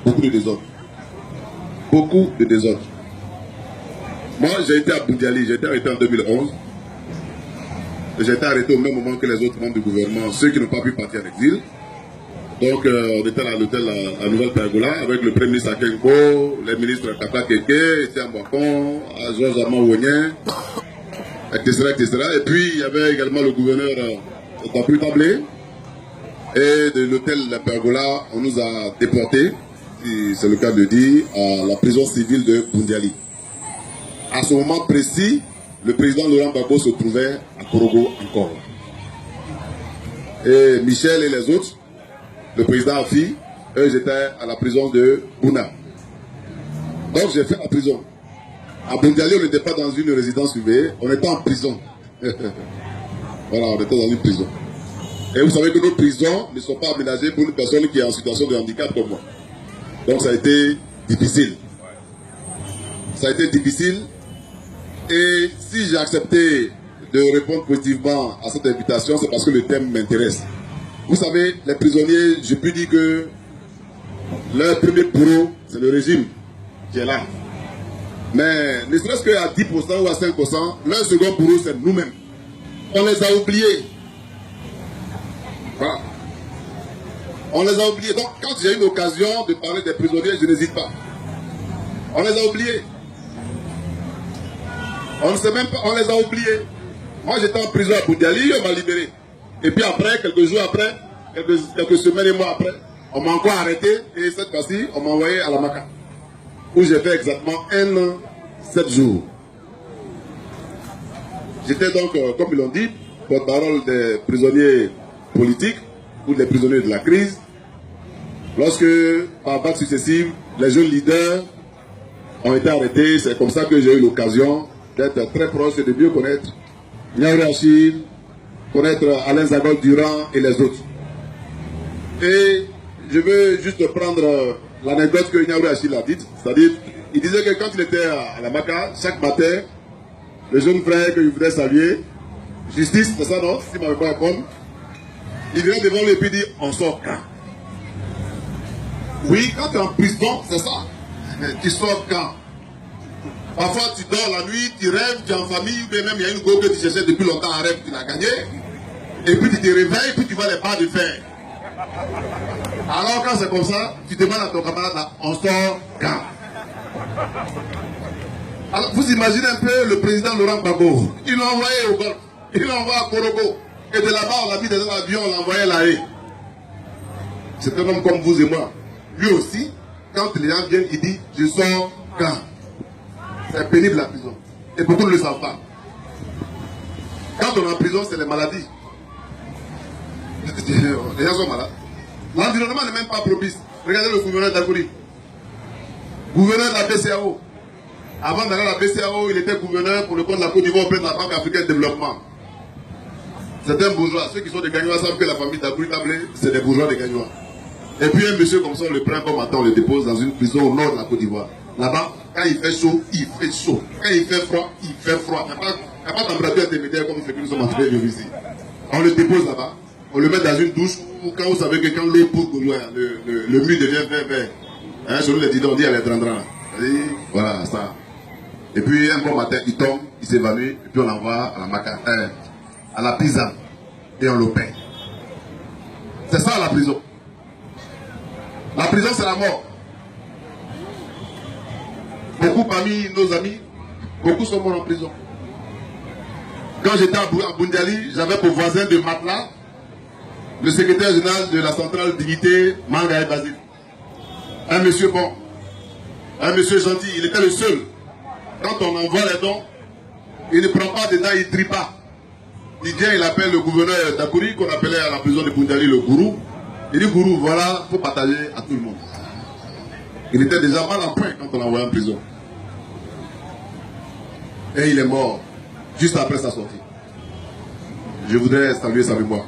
beaucoup de désordre. Beaucoup de désordre. Moi, j'ai été à Boundiali, j'ai été arrêté en 2011. J'ai été arrêté au même moment que les autres membres du gouvernement, ceux qui n'ont pas pu partir en exil. Donc, on était à l'hôtel à Nouvelle Pergola avec le Premier ministre Akenko, les ministres Kaka Keke, Etienne Boakon, Georges Armand Ouonien, etc., etc. Et puis, il y avait également le gouverneur d'Ampru Tablé. Et de l'hôtel La Pergola, on nous a déportés, si c'est le cas de dire, à la prison civile de Boundiali. À ce moment précis, le président Laurent Gbagbo se trouvait à Korogo encore. Et Michel et les autres, le président Afi, eux, ils étaient à la prison de Bouna. Donc j'ai fait la prison. À Boundiali, on n'était pas dans une résidence privée, on était en prison. Voilà, on était dans une prison. Et vous savez que nos prisons ne sont pas aménagées pour une personne qui est en situation de handicap comme moi. Donc ça a été difficile. Ça a été difficile. Et si j'ai accepté de répondre positivement à cette invitation, c'est parce que le thème m'intéresse. Vous savez, les prisonniers, je peux dire que leur premier bourreau, c'est le régime qui est là. Mais ne serait-ce qu'à 10% ou à 5%, leur second bourreau, c'est nous-mêmes. On les a oubliés. Voilà. On les a oubliés. Donc, quand j'ai une occasion de parler des prisonniers, je n'hésite pas. On les a oubliés. On ne sait même pas, on les a oubliés. Moi, j'étais en prison à Boundiali, on m'a libéré. Et puis après, quelques jours après, quelques semaines et mois après, on m'a encore arrêté. Et cette fois-ci, on m'a envoyé à la Maka, où j'ai fait exactement 1 an, 7 jours. J'étais donc, comme ils l'ont dit, porte-parole des prisonniers politiques ou des prisonniers de la crise. Lorsque, par vagues successives, les jeunes leaders ont été arrêtés, c'est comme ça que j'ai eu l'occasion d'être très proche et de mieux connaître Niaouré Achille, connaître Alain Zagol-Durand et les autres. Et je veux juste prendre l'anecdote que Niaouré Achille a dite, c'est-à-dire, il disait que quand il était à la Maka, chaque matin, le jeune frère que je voudrais saluer, Justice, c'est ça non, si ma mémoire est bonne, il vient devant lui et puis il dit, on sort quand? Oui, quand tu es en prison, c'est ça. Tu sors quand? Parfois tu dors la nuit, tu rêves, tu es en famille, ou bien même il y a une go que tu cherchais depuis longtemps en rêve, tu l'as gagné. Et puis tu te réveilles, et puis tu vois les barres de fer. Alors quand c'est comme ça, tu demandes à ton camarade, on sort quand? Alors vous imaginez un peu le président Laurent Gbagbo, il l'a envoyé au golfe, il l'a envoyé à Korogo. Et de là-bas, on l'a mis dans un avion, on l'a envoyé à La Haye. C'est un homme comme vous et moi. Lui aussi, quand les gens viennent, il dit, je sors quand? C'est pénible la prison. Et beaucoup ne le savent pas. Quand on est en prison, c'est les maladies. Les gens sont malades. L'environnement n'est même pas propice. Regardez le gouverneur d'Agouri. Gouverneur de la BCAO. Avant d'aller à la BCAO, il était gouverneur pour le compte de la Côte d'Ivoire auprès de la Banque africaine de développement. C'est un bourgeois. Ceux qui sont des Gagnois savent que la famille d'Agouri Tablé, c'est des bourgeois des Gagnois. Et puis un monsieur comme ça, on le prend comme matin, on le dépose dans une prison au nord de la Côte d'Ivoire. Là-bas, quand il fait chaud, il fait chaud. Quand il fait froid, il fait froid. Il n'y a pas de température intermédiaire comme ce que nous sommes en train de vivre ici. On le dépose là-bas, on le met dans une douche où quand vous savez que quand l'eau pousse, le mur devient vert. Hein, selon les didons, on dit elle est drandran. Voilà, ça. Et puis un bon matin, il tombe, il s'évanouit, et puis on l'envoie à la Maka, à la pizza, et on le paie. C'est ça la prison. La prison, c'est la mort. Beaucoup parmi nos amis, beaucoup sont morts en prison. Quand j'étais à Boundiali, j'avais pour voisin de matelas le secrétaire général de la centrale Dignité, Mangaï Basile. Un monsieur bon, un monsieur gentil, il était le seul. Quand on envoie les dons, il ne prend pas dedans, il ne trie pas. Il vient, il appelle le gouverneur d'Agouri, qu'on appelait à la prison de Boundiali le gourou. Il dit, gourou, voilà, il faut partager à tout le monde. Il était déjà mal en point quand on l'a envoyé en prison. Et il est mort juste après sa sortie. Je voudrais saluer sa mémoire.